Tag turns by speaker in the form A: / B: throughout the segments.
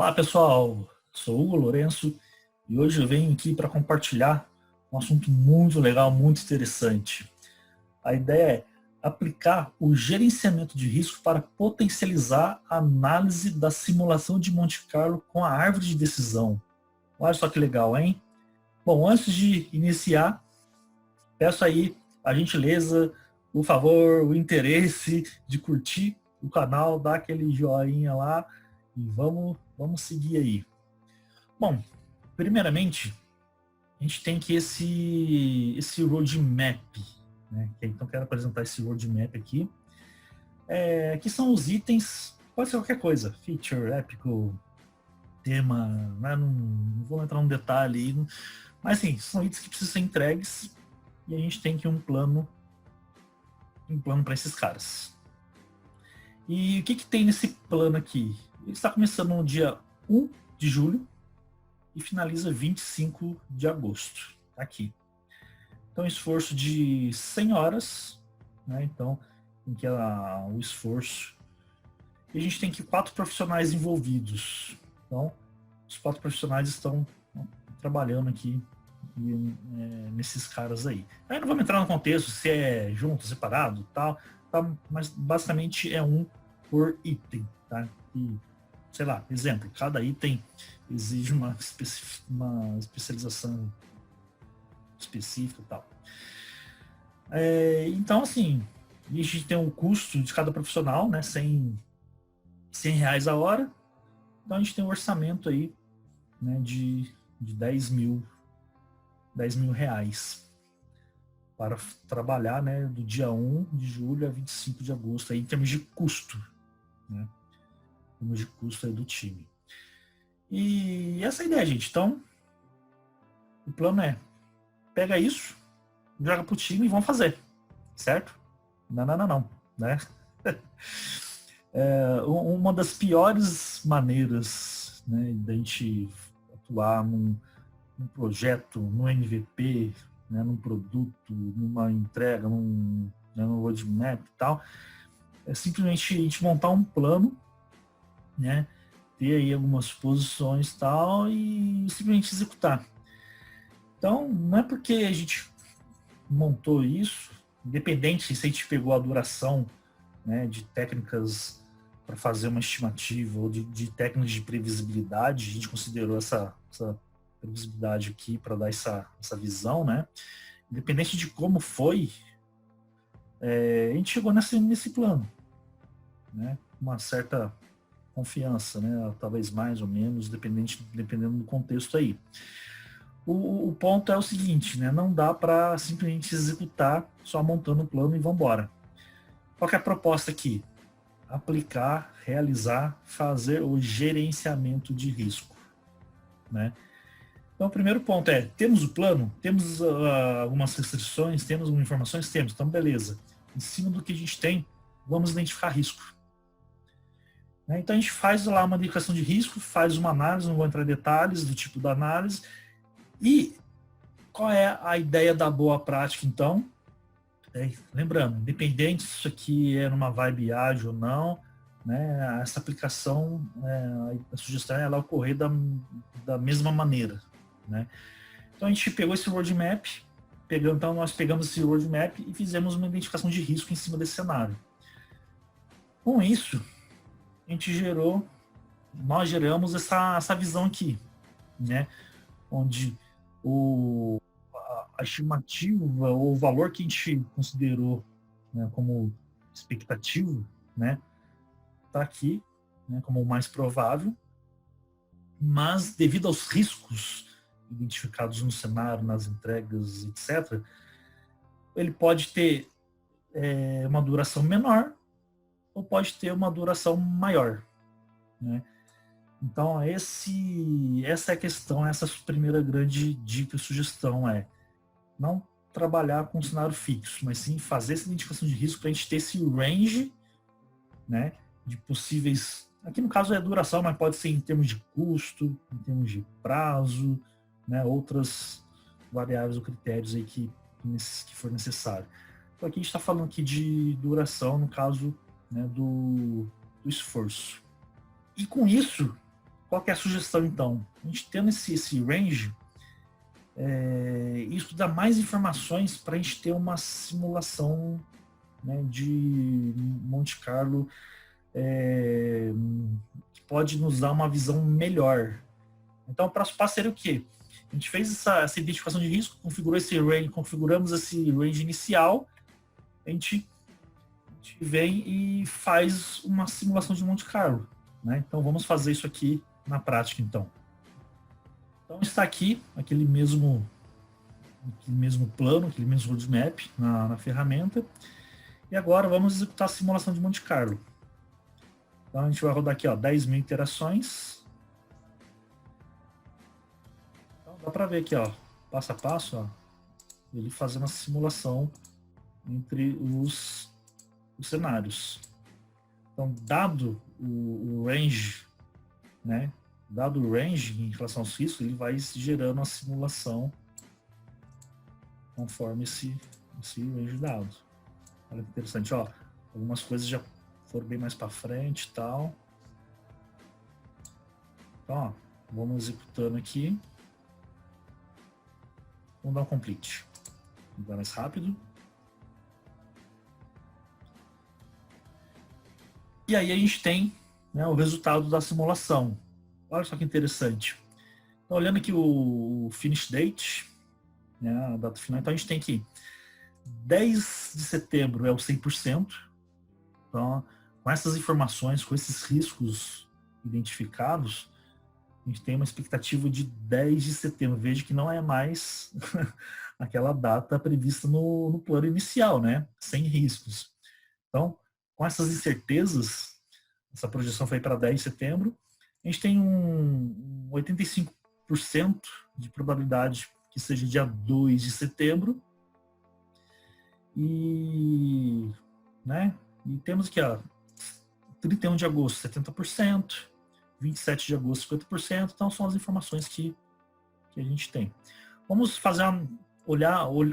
A: Olá pessoal, sou Hugo Lourenço e hoje eu venho aqui para compartilhar um assunto muito legal, muito interessante. A ideia é aplicar o gerenciamento de risco para potencializar a análise da simulação de Monte Carlo com a árvore de decisão. Olha só que legal, hein? Bom, antes de iniciar, peço aí a gentileza, por favor, o interesse de curtir o canal, dar aquele joinha lá e vamos seguir aí. Bom, primeiramente, a gente tem que esse roadmap, né? Então, quero apresentar esse roadmap aqui, que são os itens, pode ser qualquer coisa, feature, épico, tema, né? Não vou entrar no detalhe aí, mas assim, são itens que precisam ser entregues e a gente tem que um plano para esses caras. E o que tem nesse plano aqui? Ele está começando no dia 1 de julho e finaliza 25 de agosto, aqui. Então, esforço de 100 horas, né? Então, em que o esforço. E a gente tem aqui 4 profissionais envolvidos. Então, os 4 profissionais estão trabalhando aqui nesses caras aí. Aí não vamos entrar no contexto se é junto, separado, tal, mas basicamente é um por item, tá? E, sei lá, exemplo, cada item exige uma especialização específica e tal. Então, assim, a gente tem o custo de cada profissional, né? R$100 a hora. Então, a gente tem um orçamento aí, né, de 10 mil reais para trabalhar, né, do dia 1 de julho a 25 de agosto, aí, em termos de custo, né? Em termos de custo aí do time. E essa é a ideia, gente. Então, o plano é, pega isso, joga pro time e vamos fazer, certo? Não, né? Uma das piores maneiras, né, da gente atuar num projeto, num MVP, né, num produto, numa entrega, num roadmap e tal, é simplesmente a gente montar um plano, né, ter aí algumas posições e tal, e simplesmente executar. Então, não é porque a gente montou isso, independente se a gente pegou a duração, né, de técnicas para fazer uma estimativa ou de técnicas de previsibilidade, a gente considerou essa previsibilidade aqui para dar essa visão, né? Independente de como foi, a gente chegou nesse plano, né? Uma certa confiança, né? Talvez mais ou menos, dependendo do contexto aí. O ponto é o seguinte, né? Não dá para simplesmente executar só montando o plano e vamos embora. Qual que é a proposta aqui? Aplicar, realizar, fazer o gerenciamento de risco, né? Então, o primeiro ponto é, temos o plano, temos algumas restrições, temos algumas informações, temos, então beleza. Em cima do que a gente tem, vamos identificar risco. Né? Então, a gente faz lá uma identificação de risco, faz uma análise, não vou entrar em detalhes do tipo da análise. E qual é a ideia da boa prática, então? Lembrando, independente se isso aqui é numa vibe ágil ou não, né, essa aplicação, a sugestão é ela ocorrer da mesma maneira, né? Então a gente pegou esse roadmap, então nós pegamos esse roadmap e fizemos uma identificação de risco em cima desse cenário. Com isso, nós geramos essa visão aqui, né? Onde a estimativa ou o valor que a gente considerou, né, como expectativo, né, está aqui, né, como o mais provável, mas devido aos riscos identificados no cenário, nas entregas, etc., ele pode ter uma duração menor ou pode ter uma duração maior, né? Então, essa é a questão, essa primeira grande dica e sugestão é não trabalhar com um cenário fixo, mas sim fazer essa identificação de risco para a gente ter esse range, né, de possíveis, aqui no caso é duração, mas pode ser em termos de custo, em termos de prazo, né, outras variáveis ou critérios aí que for necessário. Então aqui a gente está falando aqui de duração, no caso, né, do esforço. E com isso, qual que é a sugestão, então? A gente tendo esse range, isso dá mais informações para a gente ter uma simulação, né, de Monte Carlo, que pode nos dar uma visão melhor. Então, o próximo passo seria o quê? A gente fez essa identificação de risco, configuramos esse range inicial, a gente vem e faz uma simulação de Monte Carlo, né? Então, vamos fazer isso aqui na prática, então. Então, está aqui aquele mesmo plano, aquele mesmo roadmap na ferramenta. E agora vamos executar a simulação de Monte Carlo. Então, a gente vai rodar aqui, ó, 10.000 interações. Então, dá para ver aqui, ó, passo a passo, ó, ele fazendo a simulação entre os cenários. Então, dado o range, né, dado o range em relação aos riscos, ele vai gerando a simulação conforme esse range dado. Olha que interessante, ó, algumas coisas já foram bem mais para frente e tal. Então, ó, vamos executando aqui. Vamos dar um complete. Vamos dar mais rápido. E aí a gente tem, né, o resultado da simulação. Olha só que interessante. Então, olhando aqui o finish date, né, a data final, então a gente tem aqui 10 de setembro é o 100%. Então, com essas informações, com esses riscos identificados, a gente tem uma expectativa de 10 de setembro. Veja que não é mais aquela data prevista no plano inicial, né? Sem riscos. Então, com essas incertezas, essa projeção foi para 10 de setembro, a gente tem um 85% de probabilidade que seja dia 2 de setembro. E, né, e temos aqui, ó, 31 de agosto, 70%, 27 de agosto, 50%. Então, são as informações que a gente tem. Vamos fazer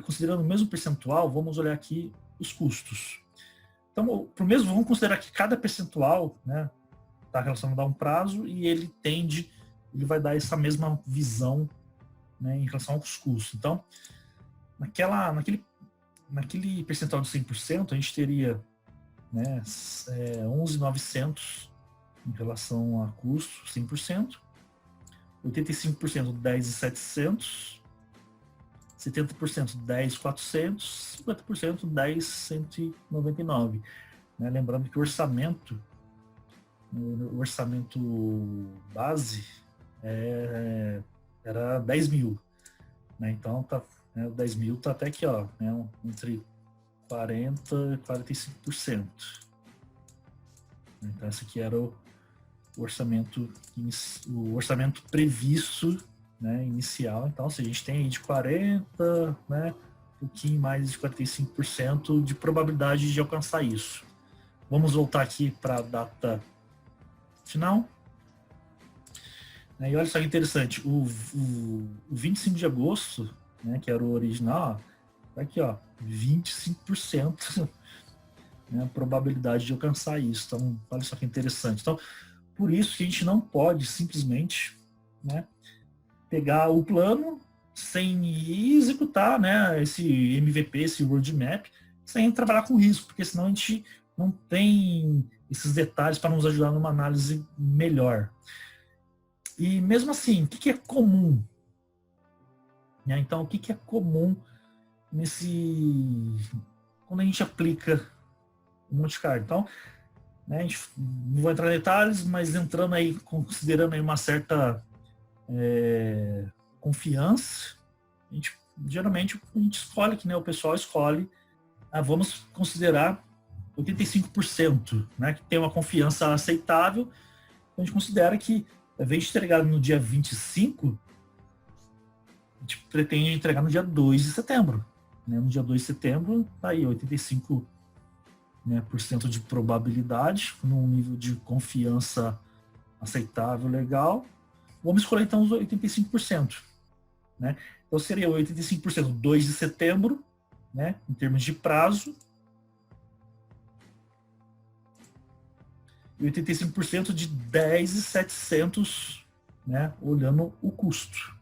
A: considerando o mesmo percentual, vamos olhar aqui os custos. Então, pro mesmo, vamos considerar que cada percentual, né, está relacionado a um prazo e ele vai dar essa mesma visão, né, em relação aos custos. Então, naquele percentual de 100%, a gente teria, né, 11.900 em relação a custo, 100%, 85% 10.700, 70% 10.400, 50% 10.199. Né? Lembrando que o orçamento base era 10.000. Né? Então, né, o 10.000 está até aqui, ó, né, entre 40% e 45%. Então, esse aqui era o orçamento previsto, né, inicial. Então, se a gente tem aí de 40%, né, um pouquinho mais de 45% de probabilidade de alcançar isso. Vamos voltar aqui para a data final. E olha só que interessante, o 25 de agosto, né, que era o original, tá aqui, ó, 25%, né, a probabilidade de alcançar isso. Então, olha só que interessante. Então, por isso que a gente não pode simplesmente, né, pegar o plano sem executar, né, esse MVP, esse roadmap, sem trabalhar com risco, porque senão a gente não tem esses detalhes para nos ajudar numa análise melhor. E mesmo assim, o que é comum? Então, o que é comum quando a gente aplica o Monte Carlo? Então, né, a gente não vai entrar em detalhes, mas entrando aí, considerando aí uma certa confiança, geralmente a gente escolhe, que, né, o pessoal escolhe, vamos considerar 85%, né, que tem uma confiança aceitável. Então, a gente considera que, ao invés de entregar no dia 25, a gente pretende entregar no dia 2 de setembro. Né? No dia 2 de setembro, tá aí 85%, né, de probabilidade, num nível de confiança aceitável, legal. Vamos escolher então os 85%. Né? Então seria 85% 2 de setembro, né, em termos de prazo, e 85% de 10.700 né, olhando o custo.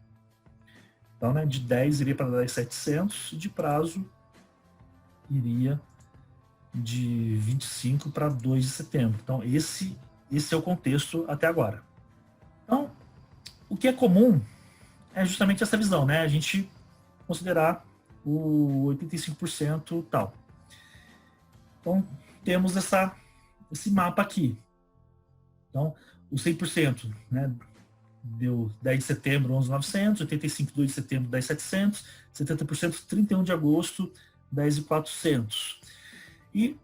A: Então, né, de 10 iria para 10.700 e de prazo iria de 25 para 2 de setembro. Então, esse é o contexto até agora. Então, o que é comum é justamente essa visão, né? A gente considerar o 85% tal. Então, temos esse mapa aqui. Então, o 100%, né, deu 10 de setembro, 11.900, 85, 2 de setembro, 10.700, 70%, 31 de agosto, 10.400. E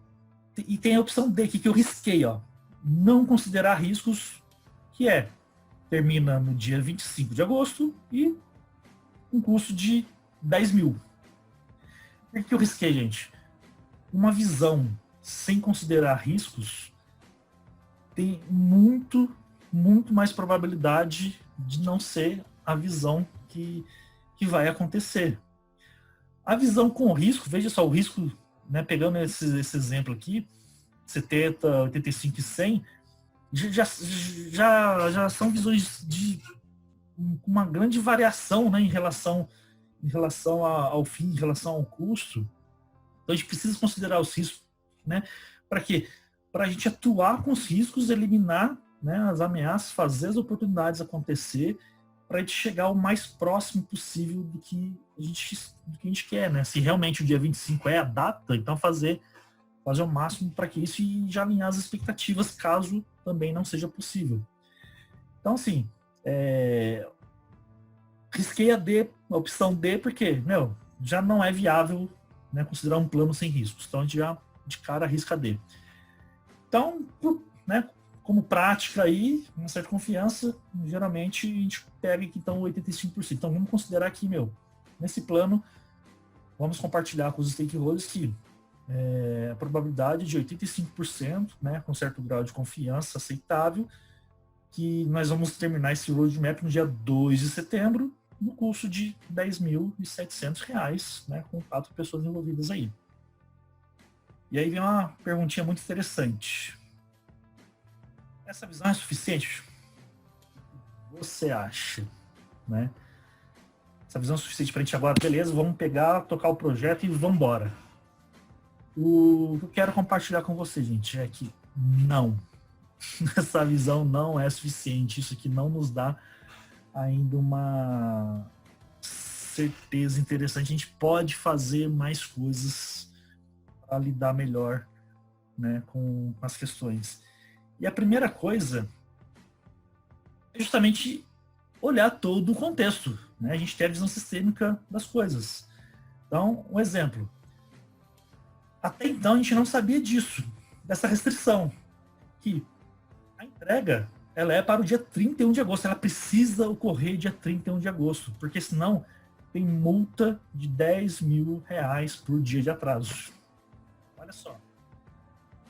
A: tem a opção D aqui que eu risquei, ó, não considerar riscos, que termina no dia 25 de agosto e um custo de 10 mil. Por que eu risquei, gente? Uma visão sem considerar riscos tem muito mais probabilidade de não ser a visão que vai acontecer. A visão com risco, veja só, o risco, né, pegando esse exemplo aqui, 70, 85 e 100, já são visões de uma grande variação, né, em relação ao fim, em relação ao custo. Então a gente precisa considerar os riscos, né? Para quê? Para a gente atuar com os riscos, eliminar, né, as ameaças, fazer as oportunidades acontecer, para a gente chegar o mais próximo possível do que a gente quer, né? Se realmente o dia 25 é a data, então fazer o máximo para que isso e já alinhar as expectativas, caso também não seja possível. Então, assim, risquei a opção D, porque, já não é viável, né, considerar um plano sem riscos. Então, a gente já, de cara, risca D. Então, né, como prática aí, uma certa confiança, geralmente a gente pega aqui, então, 85%. Então, vamos considerar aqui, nesse plano, vamos compartilhar com os stakeholders que a probabilidade de 85%, né, com certo grau de confiança aceitável, que nós vamos terminar esse roadmap no dia 2 de setembro, no custo de R$10.700, né, com 4 pessoas envolvidas aí. E aí vem uma perguntinha muito interessante. Essa visão é suficiente? O que você acha, né? Essa visão é suficiente para a gente agora? Beleza, vamos pegar, tocar o projeto e vamos embora. O que eu quero compartilhar com você, gente, é que não. Essa visão não é suficiente. Isso aqui não nos dá ainda uma certeza interessante. A gente pode fazer mais coisas para lidar melhor, né, com as questões. E a primeira coisa é justamente olhar todo o contexto, né? A gente tem a visão sistêmica das coisas. Então, um exemplo. Até então a gente não sabia disso, dessa restrição, que a entrega ela é para o dia 31 de agosto, ela precisa ocorrer dia 31 de agosto, porque senão tem multa de R$10.000 por dia de atraso. Olha só.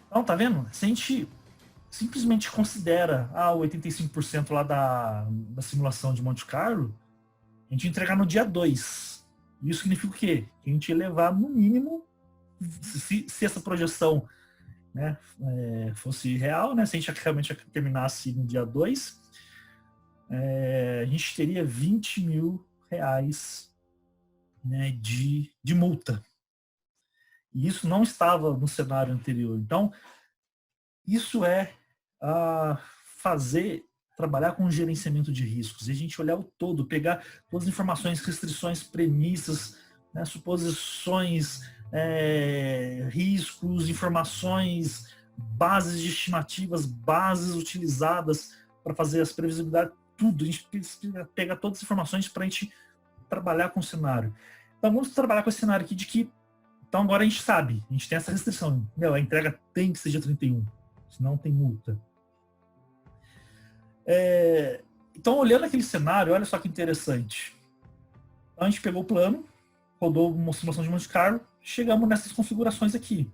A: Então, tá vendo? Se a gente simplesmente considera o 85% lá da simulação de Monte Carlo, a gente entregar no dia 2. Isso significa o quê? Que a gente ia levar no mínimo, se essa projeção, né, fosse real, né, se a gente realmente terminasse no dia 2, a gente teria R$20.000, né, de multa. E isso não estava no cenário anterior. Então, isso é trabalhar com gerenciamento de riscos. E a gente olhar o todo, pegar todas as informações, restrições, premissas, né, suposições, riscos, informações, bases de estimativas, bases utilizadas para fazer as previsibilidades, tudo. A gente pega todas as informações para a gente trabalhar com o cenário. Então, vamos trabalhar com esse cenário aqui de que, então agora a gente sabe, a gente tem essa restrição. A entrega tem que ser dia 31, senão tem multa. Então, olhando aquele cenário, olha só que interessante. Então, a gente pegou o plano, rodou uma simulação de Monte Carlo, chegamos nessas configurações aqui.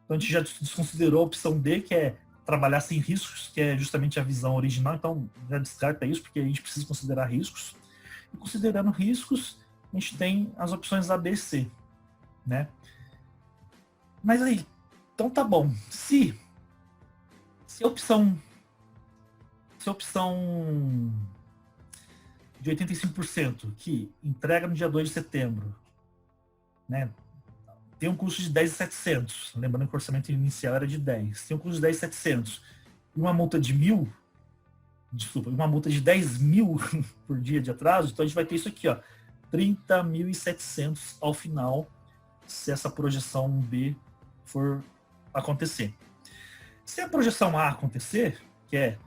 A: Então, a gente já desconsiderou a opção D, que é trabalhar sem riscos, que é justamente a visão original. Então, já descarta isso, porque a gente precisa considerar riscos. E considerando riscos, a gente tem as opções A, B e C, né? Mas aí, então tá bom. Se a opção de 85% que entrega no dia 2 de setembro, né? Tem um custo de 10.700, lembrando que o orçamento inicial era de 10. Tem um custo de 10.700 e uma multa de 1.000, desculpa, uma multa de 10.000 por dia de atraso, então a gente vai ter isso aqui, ó, 30.700 ao final, se essa projeção B for acontecer. Se a projeção A acontecer, que é,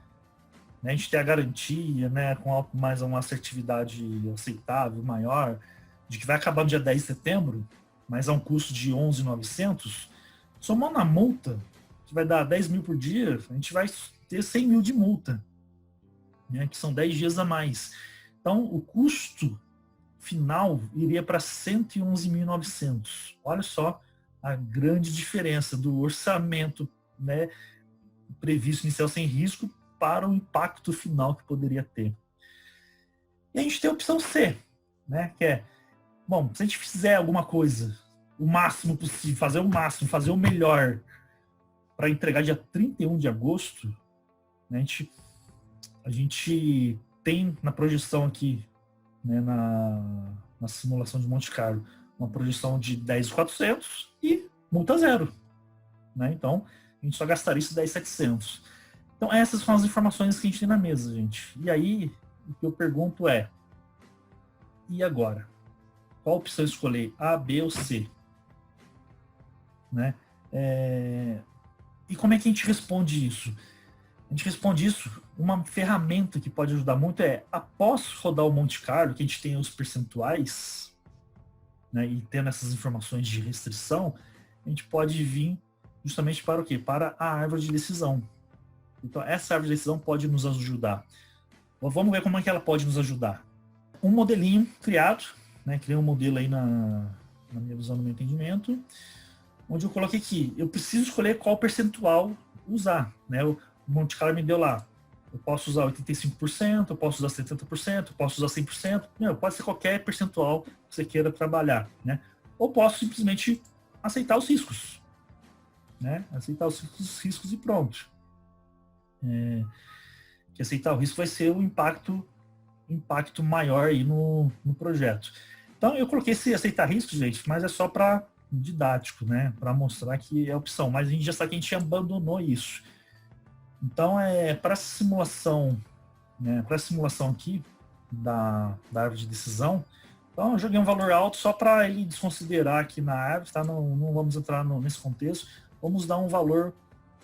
A: né, a gente ter a garantia, né, com mais uma assertividade aceitável, maior, de que vai acabar no dia 10 de setembro, mas a um custo de 11.900, somando a multa, que vai dar 10.000 por dia, a gente vai ter 100.000 de multa, né, que são 10 dias a mais. Então, o custo final iria para 111.900. Olha só a grande diferença do orçamento, né, previsto inicial sem risco para o impacto final que poderia ter. E a gente tem a opção C, né, que é, bom, se a gente fizer alguma coisa, o máximo possível, fazer o máximo, fazer o melhor para entregar dia 31 de agosto, né, a gente tem na projeção aqui, né, na simulação de Monte Carlo, uma projeção de 10.400 e multa zero. Né? Então, a gente só gastaria esses 10.700. Então, essas são as informações que a gente tem na mesa, gente. E aí, o que eu pergunto é, e agora? Qual opção escolher? A, B ou C? Né? E como é que a gente responde isso? A gente responde isso, uma ferramenta que pode ajudar muito é, após rodar o Monte Carlo, que a gente tem os percentuais, né, e tendo essas informações de restrição, a gente pode vir justamente para o quê? Para a árvore de decisão. Então, essa árvore de decisão pode nos ajudar. Vamos ver como é que ela pode nos ajudar. Um modelinho criado, né, criei um modelo aí na minha visão, no meu entendimento, onde eu coloquei aqui, eu preciso escolher qual percentual usar, né? O Monte Carlo me deu lá, eu posso usar 85%, eu posso usar 70%, eu posso usar 100%, pode ser qualquer percentual que você queira trabalhar, né? Ou posso simplesmente aceitar os riscos, né? Aceitar os riscos e pronto. Que aceitar o risco vai ser o impacto maior aí no projeto. Então, eu coloquei esse aceitar riscos, gente, mas é só para didático, né? Para mostrar que é opção, mas a gente já sabe que a gente abandonou isso. Então, para simulação, né, para a simulação aqui da árvore de decisão, então eu joguei um valor alto só para ele desconsiderar aqui na árvore, tá? Não vamos entrar nesse contexto, vamos dar um valor,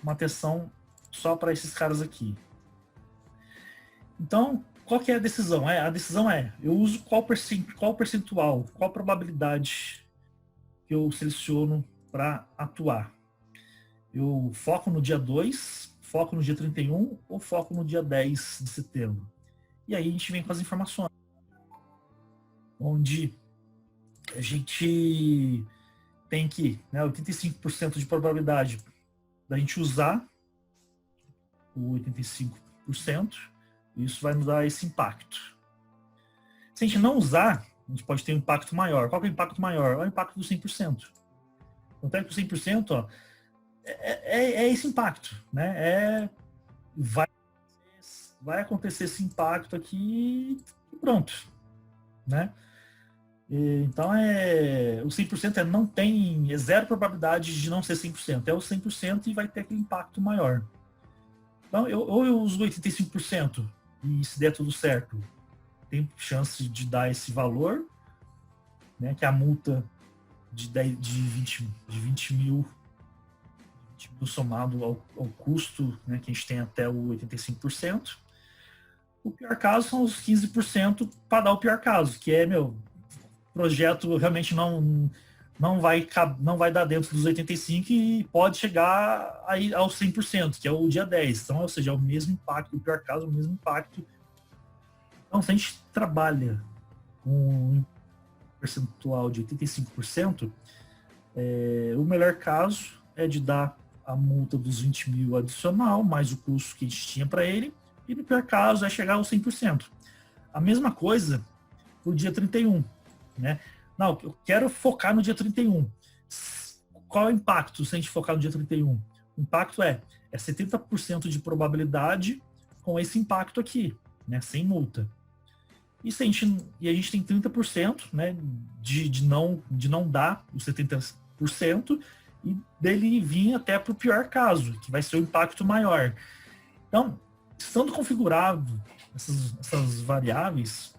A: uma atenção só para esses caras aqui. Então, qual que é a decisão? A decisão eu uso qual percentual, qual probabilidade que eu seleciono para atuar. Eu foco no dia 2, foco no dia 31 ou foco no dia 10 de setembro. E aí a gente vem com as informações. Onde a gente tem que, né, 85% de probabilidade da gente usar o 85%, isso vai nos dar esse impacto. Se a gente não usar, a gente pode ter um impacto maior. Qual que é o impacto maior? É o impacto do 100%. Então, até que o 100%, ó, é esse impacto, né? Vai acontecer esse impacto aqui e pronto, né? Então, o 100% não tem, zero probabilidade de não ser 100%. É o 100% e vai ter aquele impacto maior. Então, ou eu uso 85% e se der tudo certo, tem chance de dar esse valor, né, que é a multa de 20 mil somado ao custo, né, que a gente tem até o 85%. O pior caso são os 15% para dar o pior caso, que é, o projeto realmente não vai dar dentro dos 85% e pode chegar aí aos 100%, que é o dia 10. Então, ou seja, é o mesmo impacto, o pior caso, é o mesmo impacto. Então, se a gente trabalha com um percentual de 85%, o melhor caso é de dar a multa dos 20 mil adicional, mais o custo que a gente tinha para ele, e no pior caso é chegar aos 100%. A mesma coisa para o dia 31. Né? Não, eu quero focar no dia 31. Qual é o impacto se a gente focar no dia 31? O impacto é 70% de probabilidade com esse impacto aqui, né? Sem multa. E a gente tem 30%, né, de não dar os 70%, e dele vir até para o pior caso, que vai ser o impacto maior. Então, estando configurado essas variáveis,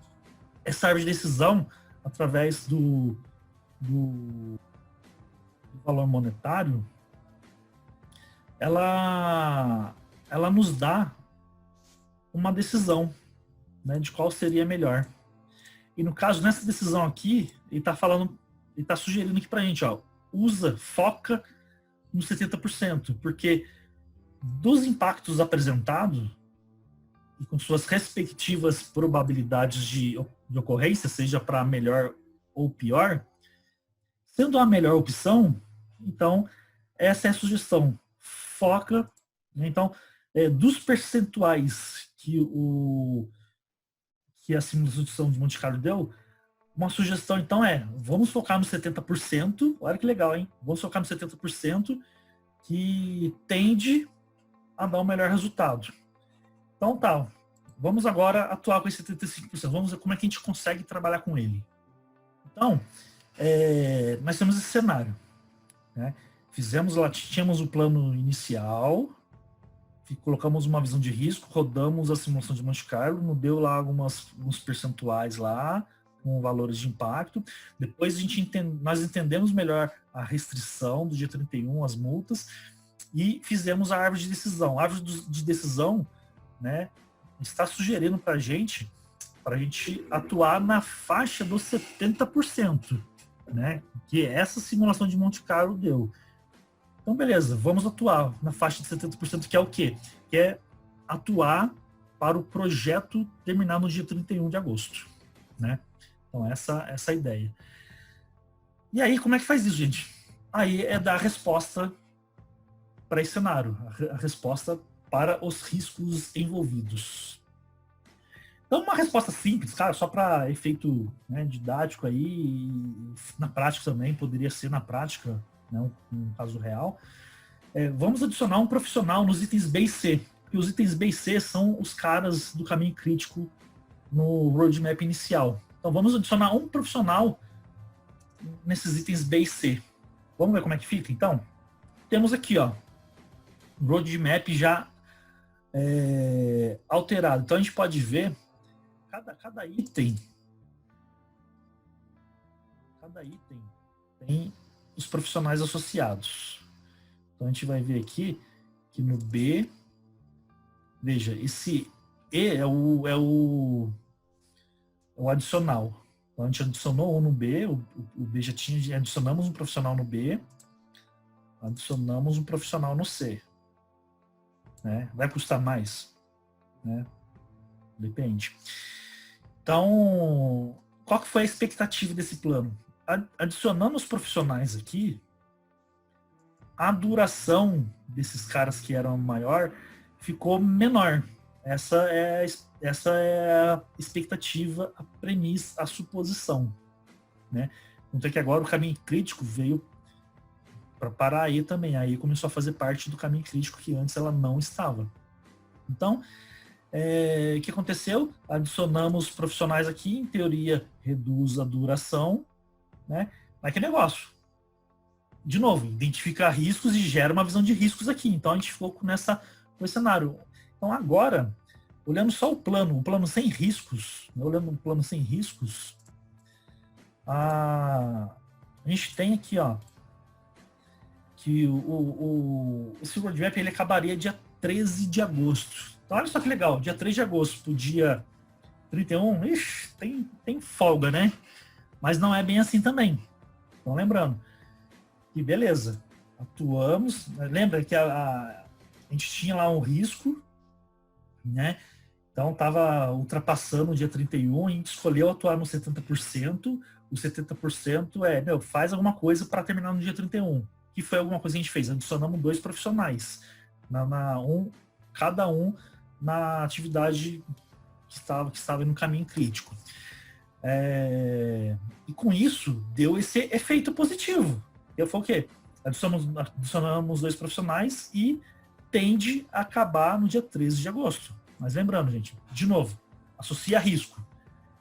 A: essa árvore de decisão, através do valor monetário, ela nos dá uma decisão, né, de qual seria melhor. E no caso, nessa decisão aqui, ele está sugerindo aqui para a gente, ó, foca no 70%, porque dos impactos apresentados, e com suas respectivas probabilidades de ocorrência, seja para melhor ou pior, sendo a melhor opção, então, essa é a sugestão. Foca, né? Então, dos percentuais que a simulação de Monte Carlo deu, uma sugestão, então, vamos focar no 70%, olha que legal, hein? Vamos focar no 70%, que tende a dar o melhor resultado. Então, tá, vamos agora atuar com esse 75%. Vamos ver como é que a gente consegue trabalhar com ele. Então, nós temos esse cenário, né? Tínhamos o plano inicial, colocamos uma visão de risco, rodamos a simulação de Monte Carlo, nos deu lá alguns percentuais lá, com valores de impacto. Depois nós entendemos melhor a restrição do dia 31, as multas, e fizemos a árvore de decisão. A árvore de decisão, né, está sugerindo para a gente atuar na faixa dos 70%, né, que essa simulação de Monte Carlo deu. Então, beleza, vamos atuar na faixa de 70%, que é o quê? Que é atuar para o projeto terminar no dia 31 de agosto, né? Então, essa é a ideia. E aí, como é que faz isso, gente? Aí é dar a resposta para esse cenário, a resposta para os riscos envolvidos. Então, uma resposta simples, cara, só para efeito, né, didático aí, e na prática também, poderia ser na prática, né, um caso real. Vamos adicionar um profissional nos itens B e C, porque os itens B e C são os caras do caminho crítico no roadmap inicial. Então, vamos adicionar um profissional nesses itens B e C. Vamos ver como é que fica, então? Temos aqui, ó, roadmap já alterado. Então, a gente pode ver cada item tem os profissionais associados. Então, a gente vai ver aqui que no B, veja, esse E é o adicional. Então, a gente adicionou um no B, o B já tinha, adicionamos um profissional no B, adicionamos um profissional no C. Né? Vai custar mais? Né? Depende. Então, qual que foi a expectativa desse plano? Adicionando os profissionais aqui, a duração desses caras que eram maior ficou menor. Essa é a expectativa, a premissa, a suposição. Né? Tanto é que agora o caminho crítico veio para parar aí também. Aí começou a fazer parte do caminho crítico que antes ela não estava. Então, o que aconteceu? Adicionamos profissionais aqui, em teoria reduz a duração, né? Mas que negócio? De novo, identifica riscos e gera uma visão de riscos aqui. Então a gente ficou com esse cenário. Então agora, olhando só o plano sem riscos, né? Olhando um plano sem riscos, a gente tem aqui, ó, que esse roadmap ele acabaria dia 13 de agosto. Então, olha só que legal, dia 3 de agosto pro dia 31, tem folga, né? Mas não é bem assim também. Então, lembrando que, beleza, atuamos, lembra que a gente tinha lá um risco, né? Então, estava ultrapassando o dia 31, a gente escolheu atuar no 70%, o 70% faz alguma coisa para terminar no dia 31, que foi alguma coisa que a gente fez, adicionamos 2 profissionais, cada um na atividade que estava no caminho crítico. E com isso, deu esse efeito positivo. Eu falei o quê? Adicionamos 2 profissionais e tende a acabar no dia 13 de agosto. Mas lembrando, gente, de novo, associa risco.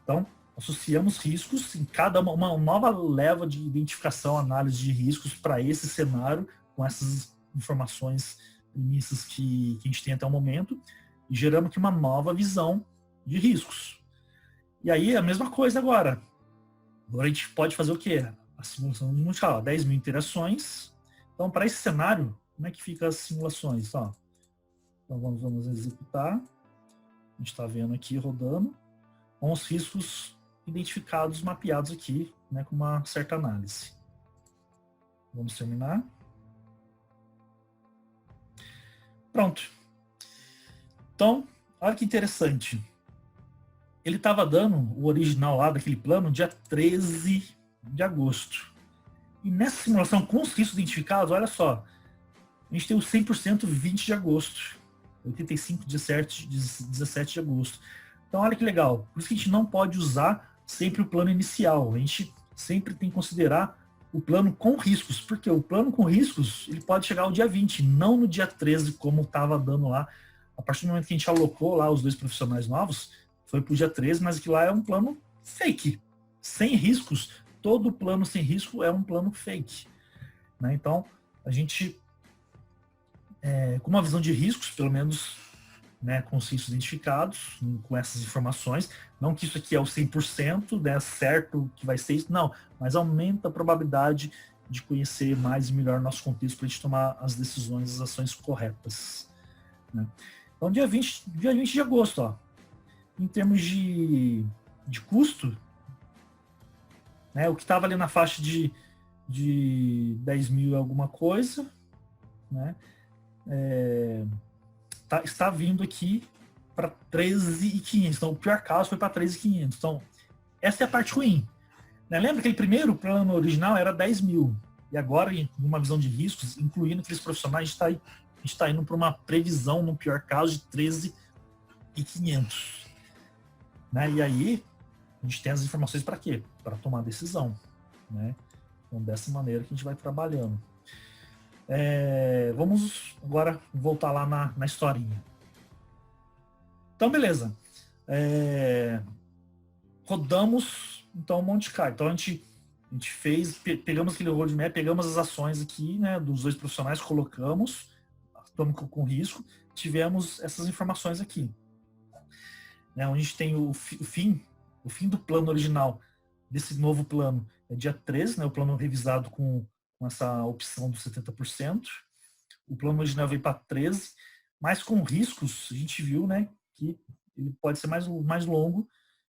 A: Então, associamos riscos em cada uma nova leva de identificação, análise de riscos para esse cenário, com essas informações, premissas que a gente tem até o momento, e geramos aqui uma nova visão de riscos. E aí, a mesma coisa agora. Agora a gente pode fazer o quê? A simulação de Monte Carlo, 10 mil interações. Então, para esse cenário, como é que fica as simulações? Ó, então, vamos executar. A gente está vendo aqui rodando, com os riscos identificados, mapeados aqui, né, com uma certa análise. Vamos terminar. Pronto. Então, olha que interessante. Ele estava dando o original lá daquele plano dia 13 de agosto. E nessa simulação com os riscos identificados, olha só, a gente tem o 100% 20 de agosto, 85 17 de agosto. Então olha que legal, por isso que a gente não pode usar sempre o plano inicial, a gente sempre tem que considerar o plano com riscos, porque o plano com riscos ele pode chegar ao dia 20, não no dia 13, como estava dando lá. A partir do momento que a gente alocou lá os 2 profissionais novos, foi para o dia 13, mas aquilo lá é um plano fake, sem riscos. Todo plano sem risco é um plano fake, né? Então, a gente, com uma visão de riscos, pelo menos, né, com os riscos identificados, com essas informações, não que isso aqui é o 100%, né, certo que vai ser isso, não, mas aumenta a probabilidade de conhecer mais e melhor nosso contexto para a gente tomar as decisões, as ações corretas, né? Então, dia 20 de agosto, ó, em termos de custo, né, o que estava ali na faixa de 10 mil alguma coisa, né, está vindo aqui para 13.500. Então, o pior caso foi para 13.500. Então, essa é a parte ruim, né? Lembra que aquele primeiro plano original era 10 mil. E agora, em uma visão de riscos, incluindo aqueles profissionais, a gente está indo para uma previsão, no pior caso, de 13.500. Né? E aí, a gente tem as informações para quê? Para tomar decisão, né? Então, dessa maneira que a gente vai trabalhando. Vamos agora voltar lá na historinha. Então, beleza. Rodamos, então, Monte Carlo. Então, a gente pegamos aquele roadmap, pegamos as ações aqui, né, dos 2 profissionais, colocamos, estamos com risco, tivemos essas informações aqui, né, onde a gente tem o fim do plano original desse novo plano é dia 13, né, o plano revisado com essa opção dos 70%. O plano original veio para 13, mas com riscos, a gente viu, né, que ele pode ser mais longo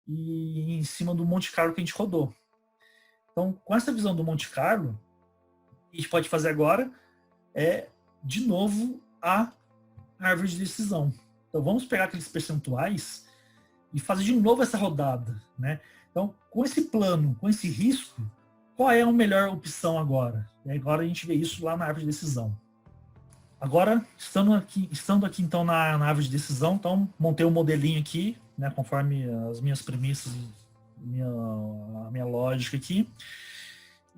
A: e em cima do Monte Carlo que a gente rodou. Então, com essa visão do Monte Carlo, o que a gente pode fazer agora é, de novo, a árvore de decisão. Então, vamos pegar aqueles percentuais e fazer de novo essa rodada, né? Então, com esse plano, com esse risco, qual é a melhor opção agora? E agora a gente vê isso lá na árvore de decisão. Agora, estando aqui então na árvore de decisão, então montei um modelinho aqui, né, conforme as minhas premissas, a minha lógica aqui.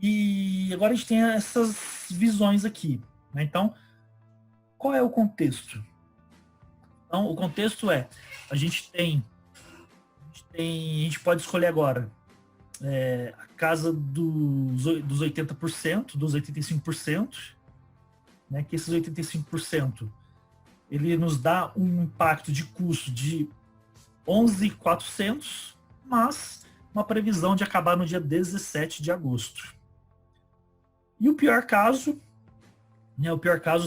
A: E agora a gente tem essas visões aqui, né? Então, qual é o contexto? Então, o contexto é, a gente pode escolher agora a casa dos 80%, dos 85%, né, que esses 85% ele nos dá um impacto de custo de 11.400, mas uma previsão de acabar no dia 17 de agosto. E o pior caso, né,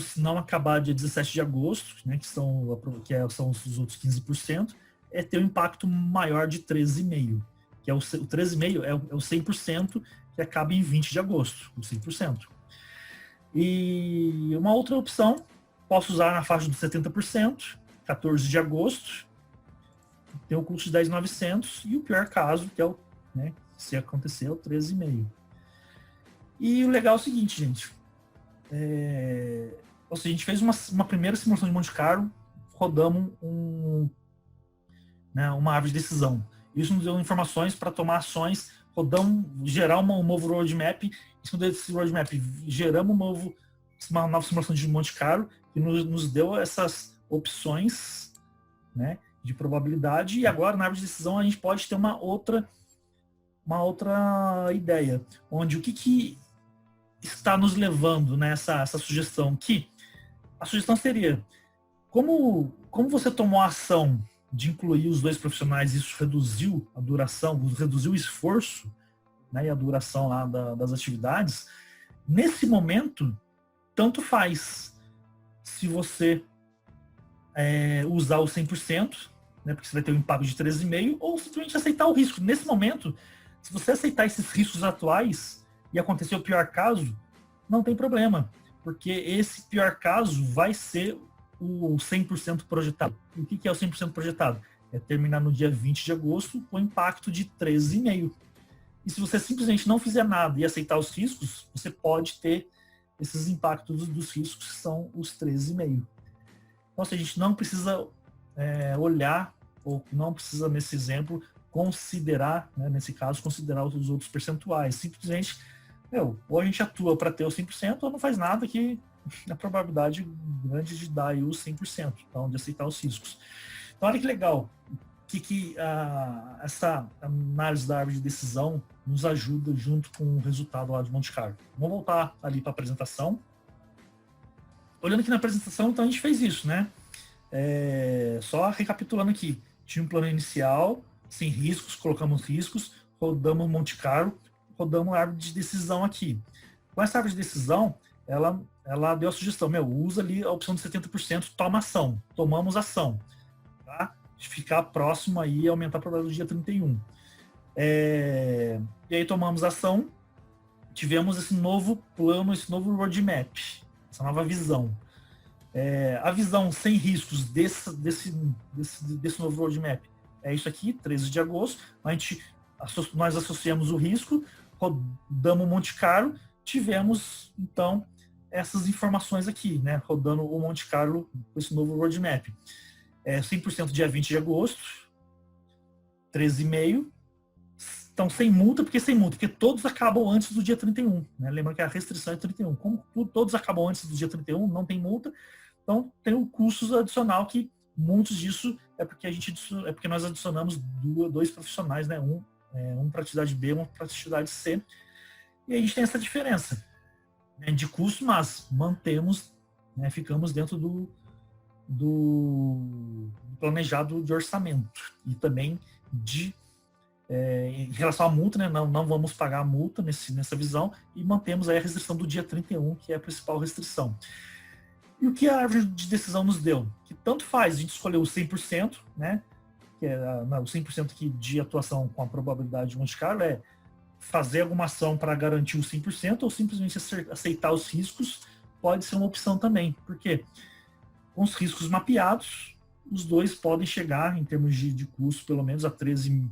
A: se não acabar dia 17 de agosto, né, que são os outros 15%, é ter um impacto maior de 13,5%, que é o 13,5% é o 100% que acaba em 20 de agosto, o 100%. E uma outra opção, posso usar na faixa dos 70%, 14 de agosto, tem o custo de 10.900, e o pior caso, que é o, né, se acontecer, é o 13,5%. E o legal é o seguinte, gente, ou seja, a gente fez uma primeira simulação de Monte Carlo, rodamos uma árvore de decisão. Isso nos deu informações para tomar ações, gerar um novo roadmap. Em cima desse roadmap, geramos uma nova simulação de Monte Carlo, que nos deu essas opções, né, de probabilidade, e agora na árvore de decisão a gente pode ter uma outra ideia, onde o que está nos levando nessa essa sugestão, que a sugestão seria, como você tomou a ação de incluir os dois profissionais, isso reduziu a duração, reduziu o esforço, né, e a duração lá das atividades, nesse momento, tanto faz se você usar o 100%, né, porque você vai ter um impacto de 13,5%, ou simplesmente aceitar o risco. Nesse momento, se você aceitar esses riscos atuais e acontecer o pior caso, não tem problema, porque esse pior caso vai ser o 100% projetado. E o que é o 100% projetado? É terminar no dia 20 de agosto com impacto de 13,5%. E se você simplesmente não fizer nada e aceitar os riscos, você pode ter esses impactos dos riscos, que são os 13,5%. Então, a gente não precisa olhar, ou não precisa, nesse exemplo, considerar, né, nesse caso, considerar os outros percentuais. Simplesmente, ou a gente atua para ter o 100%, ou não faz nada, que a probabilidade grande de dar aí os 100%, então, de aceitar os riscos. Então, olha que legal, essa análise da árvore de decisão nos ajuda junto com o resultado lá de Monte Carlo. Vamos voltar ali para a apresentação. Olhando aqui na apresentação, então a gente fez isso, né? Só recapitulando aqui, tinha um plano inicial, sem riscos, colocamos riscos, rodamos Monte Carlo, rodamos a árvore de decisão aqui. Com essa árvore de decisão, ela deu a sugestão, usa ali a opção de 70%, toma ação, tomamos ação, tá? Ficar próximo aí e aumentar a probabilidade do dia 31. E aí tomamos ação, tivemos esse novo plano, esse novo roadmap, essa nova visão. A visão sem riscos desse novo roadmap é isso aqui, 13 de agosto. Nós associamos o risco, rodamos Monte Carlo, tivemos, então, essas informações aqui, né, rodando o Monte Carlo com esse novo roadmap. 100% dia 20 de agosto, 13,5%. Então, sem multa, porque todos acabam antes do dia 31. Né? Lembra que a restrição é 31. Como todos acabam antes do dia 31, não tem multa. Então, tem o custo adicional, que muitos disso é porque nós adicionamos dois profissionais, né? Um para a atividade B, um para a atividade C. E a gente tem essa diferença, né, de custo, mas mantemos, né, ficamos dentro do planejado de orçamento. E também em relação à multa, né, não vamos pagar a multa nessa visão, e mantemos aí a restrição do dia 31, que é a principal restrição. E o que a árvore de decisão nos deu? Que tanto faz, a gente escolheu o 100%, né, que é o 100% aqui de atuação com a probabilidade de Monte Carlo, é fazer alguma ação para garantir o 100%, ou simplesmente aceitar os riscos, pode ser uma opção também. Por quê? Com os riscos mapeados, os dois podem chegar, em termos de custo, pelo menos a 13,5%,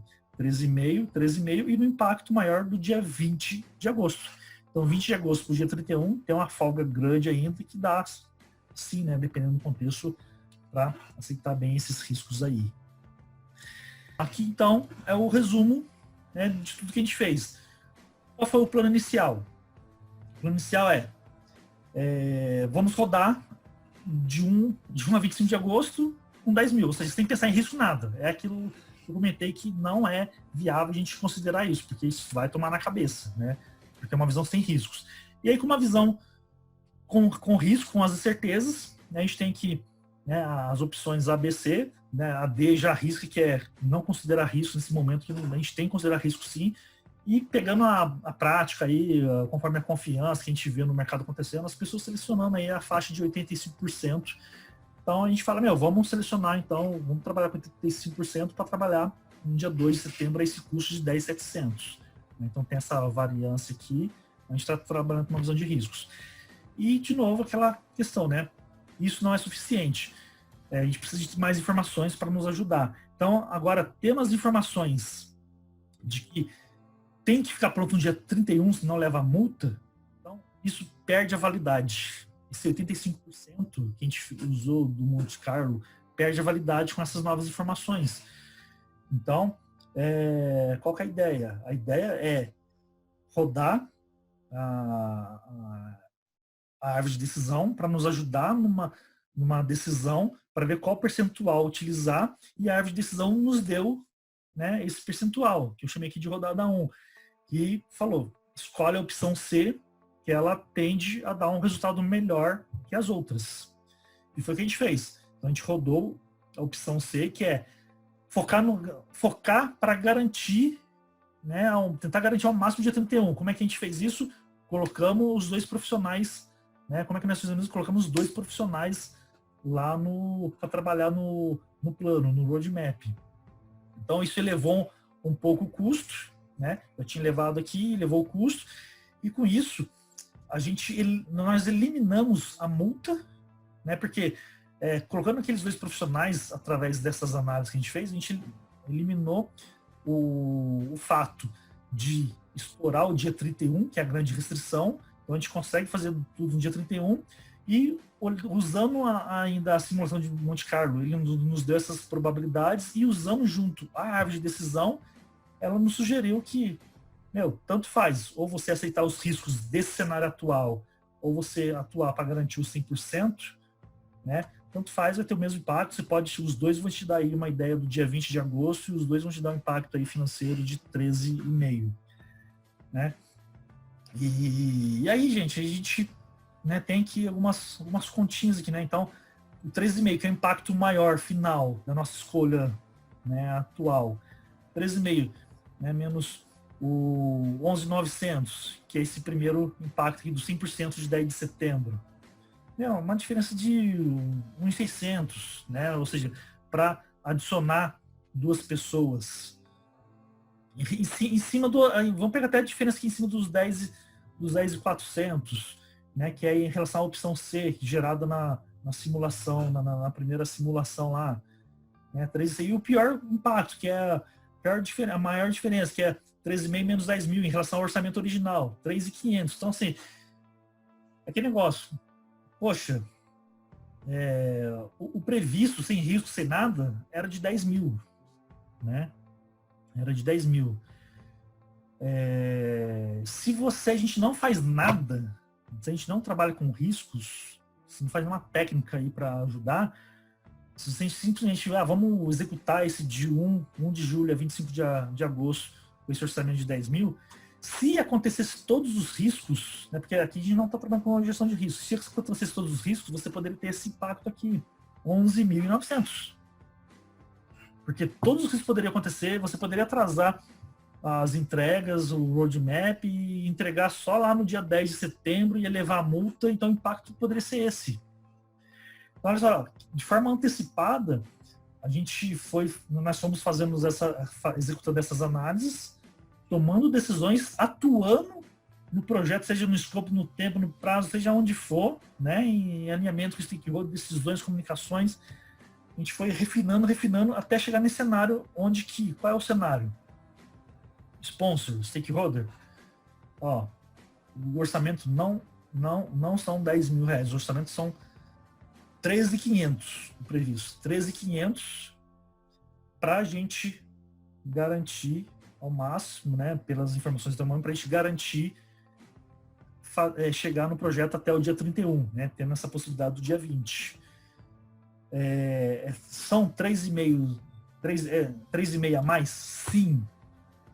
A: e no impacto maior do dia 20 de agosto. Então, 20 de agosto para o dia 31, tem uma folga grande ainda, que dá, sim, né, dependendo do contexto, para aceitar bem esses riscos aí. Aqui, então, é o resumo, né, de tudo que a gente fez. Qual foi o plano inicial? O plano inicial vamos rodar de 1 a 25 de agosto com 10 mil, ou seja, sem pensar em risco nada. É aquilo que eu comentei, que não é viável a gente considerar isso, porque isso vai tomar na cabeça, né? Porque é uma visão sem riscos. E aí, com uma visão com risco, com as incertezas, né, a gente tem que, né, as opções A, B, C, né, a D já arrisca, que é não considerar risco nesse momento, que a gente tem que considerar risco sim, e pegando a prática aí, conforme a confiança que a gente vê no mercado acontecendo, as pessoas selecionando aí a faixa de 85%. Então a gente fala, vamos selecionar, então, vamos trabalhar com 85% para trabalhar no dia 2 de setembro esse custo de 10.700. Então tem essa variância aqui, a gente está trabalhando com uma visão de riscos. E, de novo, aquela questão, né? Isso não é suficiente. A gente precisa de mais informações para nos ajudar. Então, agora, temos informações de que tem que ficar pronto no dia 31, senão leva a multa. Então, isso perde a validade. Esse 85% que a gente usou do Monte Carlo perde a validade com essas novas informações. Então, qual que é a ideia? A ideia é rodar a árvore de decisão para nos ajudar numa decisão para ver qual percentual utilizar, e a árvore de decisão nos deu, né, esse percentual, que eu chamei aqui de rodada 1, e falou, escolhe a opção C, que ela tende a dar um resultado melhor que as outras. E foi o que a gente fez. Então a gente rodou a opção C, que é focar para garantir, né, tentar garantir ao máximo dia 31. Como é que a gente fez isso? Colocamos os 2 profissionais, né? Como é que nós fizemos isso? Colocamos os 2 profissionais lá para trabalhar no plano, no roadmap. Então isso elevou um pouco o custo, né? Eu tinha levado aqui, levou o custo, e com isso nós eliminamos a multa, né? Porque colocando aqueles 2 profissionais através dessas análises que a gente fez, a gente eliminou o fato de explorar o dia 31, que é a grande restrição. Então a gente consegue fazer tudo no dia 31, e usando ainda a simulação de Monte Carlo, ele nos deu essas probabilidades, e usando junto a árvore de decisão, ela nos sugeriu que, tanto faz, ou você aceitar os riscos desse cenário atual, ou você atuar para garantir os 100%, né? Tanto faz, vai ter o mesmo impacto. Os 2 vão te dar aí uma ideia do dia 20 de agosto, e os 2 vão te dar um impacto aí financeiro de 13,5, né? E aí, gente, a gente, né, tem aqui algumas continhas aqui, né? Então, o 13,5, que é o impacto maior final da nossa escolha, né, atual. 13,5, né, menos o 11,900, que é esse primeiro impacto aqui do 100% de 10 de setembro. Uma diferença de 1,600, né? Ou seja, para adicionar 2 pessoas. Em cima vamos pegar até a diferença aqui em cima dos 10,400, né? Que é em relação à opção C, gerada na simulação, na primeira simulação lá, né? 13,6. E o pior impacto, que é a maior diferença, que é 13,5 menos 10 mil em relação ao orçamento original, 3,500. Então, assim, aquele negócio, poxa, o previsto, sem risco, sem nada, era de 10 mil, né? Era de 10 mil. Se a gente não faz nada, se a gente não trabalha com riscos, se não faz uma técnica aí para ajudar, se a gente simplesmente, vamos executar esse de 1 de julho a 25 de agosto, com esse orçamento de 10 mil, se acontecesse todos os riscos, né, porque aqui a gente não está trabalhando com a gestão de riscos, se acontecesse todos os riscos, você poderia ter esse impacto aqui, 11.900. Porque todos os riscos poderiam acontecer, você poderia atrasar as entregas, o roadmap, e entregar só lá no dia 10 de setembro e elevar a multa, então o impacto poderia ser esse. Então, olha só, de forma antecipada, nós fomos executando essas análises, tomando decisões, atuando no projeto, seja no escopo, no tempo, no prazo, seja onde for, né, em alinhamento com o stakeholder, decisões, comunicações. A gente foi refinando, até chegar nesse cenário qual é o cenário? Sponsor, stakeholder. O orçamento não são 10 mil reais, o orçamento são 13.500 previsto. 13.500 para a gente garantir ao máximo, né, pelas informações da mão, para a gente garantir chegar no projeto até o dia 31, né, tendo essa possibilidade do dia 20. São 3,5 a mais? Sim.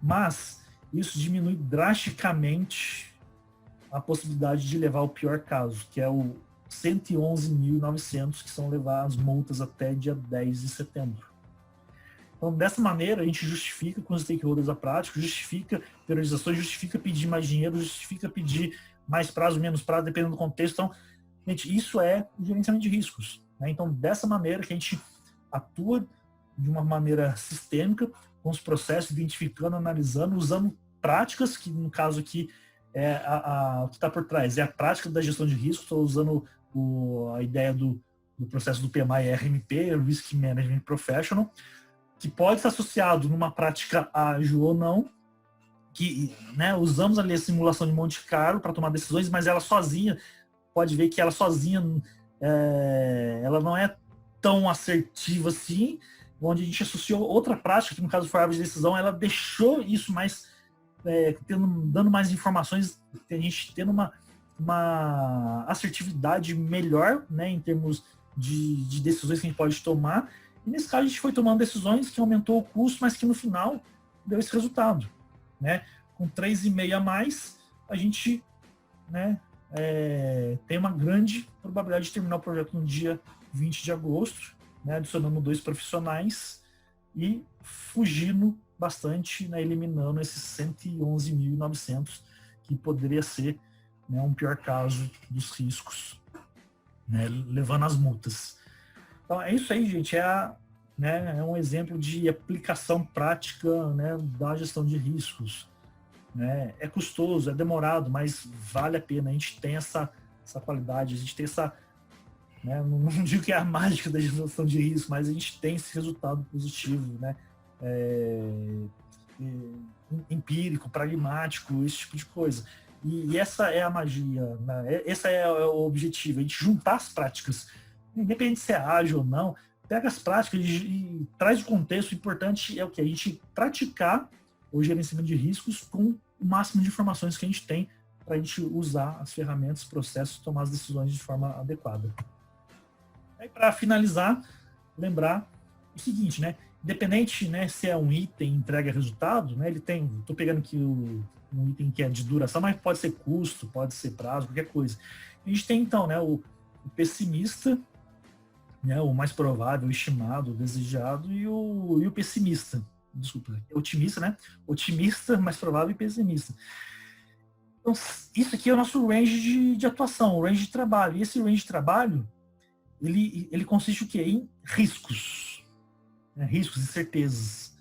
A: Mas isso diminui drasticamente a possibilidade de levar o pior caso, que é o 111.900, que são levar as multas até dia 10 de setembro. Então, dessa maneira, a gente justifica com os stakeholders a prática, justifica priorizações, justifica pedir mais dinheiro, justifica pedir mais prazo, menos prazo, dependendo do contexto. Então, gente, isso é o gerenciamento de riscos, né? Então, dessa maneira que a gente atua de uma maneira sistêmica, com os processos, identificando, analisando, usando práticas, que no caso aqui é o que está por trás, é a prática da gestão de risco. Estou usando a ideia do processo do PMI e RMP, Risk Management Professional, que pode estar associado numa prática ágil ou não, que, né, usamos ali a simulação de Monte Carlo para tomar decisões, mas ela sozinha, pode ver que ela sozinha, ela não é tão assertiva assim, onde a gente associou outra prática, que no caso foi a árvore de decisão, ela deixou isso mais, dando mais informações, a gente tendo uma assertividade melhor, né, em termos de decisões que a gente pode tomar. E nesse caso a gente foi tomando decisões que aumentou o custo, mas que no final deu esse resultado, né? Com 3,5 a mais, a gente, né, tem uma grande probabilidade de terminar o projeto no dia 20 de agosto, né, adicionando 2 profissionais e fugindo bastante, né, eliminando esses 111.900, que poderia ser, né, um pior caso dos riscos, né, levando as multas. Então é isso aí, gente. Né, é um exemplo de aplicação prática, né, da gestão de riscos. Né? É custoso, é demorado, mas vale a pena. A gente tem essa qualidade, a gente tem essa... Né, não digo que é a mágica da gestão de risco, mas a gente tem esse resultado positivo, né? Empírico, pragmático, esse tipo de coisa. E essa é a magia, né? Esse é o objetivo, a gente juntar as práticas, independente se é ágil ou não, pega as práticas e traz de contexto. O importante é o que? A gente praticar o gerenciamento de riscos com o máximo de informações que a gente tem para a gente usar as ferramentas, processos, tomar as decisões de forma adequada. Aí, para finalizar, lembrar o seguinte, né? Independente, né, se é um item entrega resultado, né, ele tem, estou pegando aqui um item que é de duração, mas pode ser custo, pode ser prazo, qualquer coisa. A gente tem então, né, o pessimista, né, o mais provável, o estimado, o desejado, e o pessimista. Desculpa, otimista, né? Otimista, mais provável, e pessimista. Então, isso aqui é o nosso range de atuação, o range de trabalho. E esse range de trabalho, ele consiste o quê? Em riscos. Né? Riscos e certezas.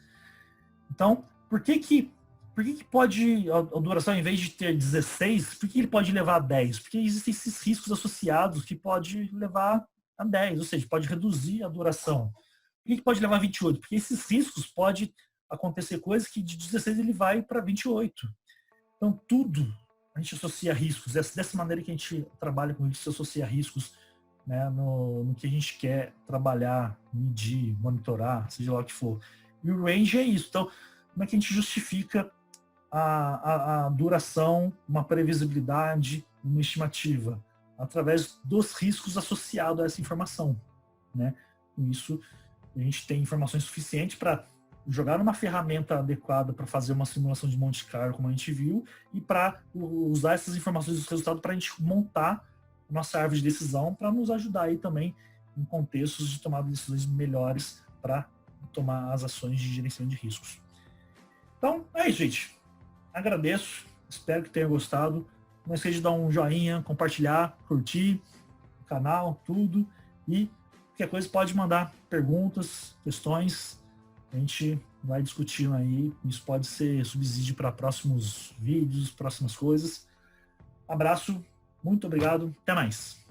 A: Então, por que pode, a duração, em vez de ter 16, por que ele pode levar a 10? Porque existem esses riscos associados que pode levar a 10, ou seja, pode reduzir a duração. Por que pode levar a 28? Porque esses riscos pode acontecer coisas que de 16 ele vai para 28. Então, tudo a gente associa riscos. Dessa maneira que a gente trabalha com isso, associa riscos, né, no que a gente quer trabalhar, medir, monitorar, seja lá o que for. E o range é isso. Então, como é que a gente justifica a duração, uma previsibilidade, uma estimativa? Através dos riscos associados a essa informação. Né? Com isso, a gente tem informações suficientes para jogar numa ferramenta adequada para fazer uma simulação de Monte Carlo, como a gente viu, e para usar essas informações dos resultados para a gente montar nossa árvore de decisão, para nos ajudar aí também em contextos de tomada de decisões melhores para tomar as ações de gerenciamento de riscos. Então, é isso, gente. Agradeço, espero que tenha gostado. Não esqueça de dar um joinha, compartilhar, curtir o canal, tudo. E qualquer coisa pode mandar perguntas, questões. A gente vai discutindo aí. Isso pode ser subsídio para próximos vídeos, próximas coisas. Abraço, muito obrigado, até mais.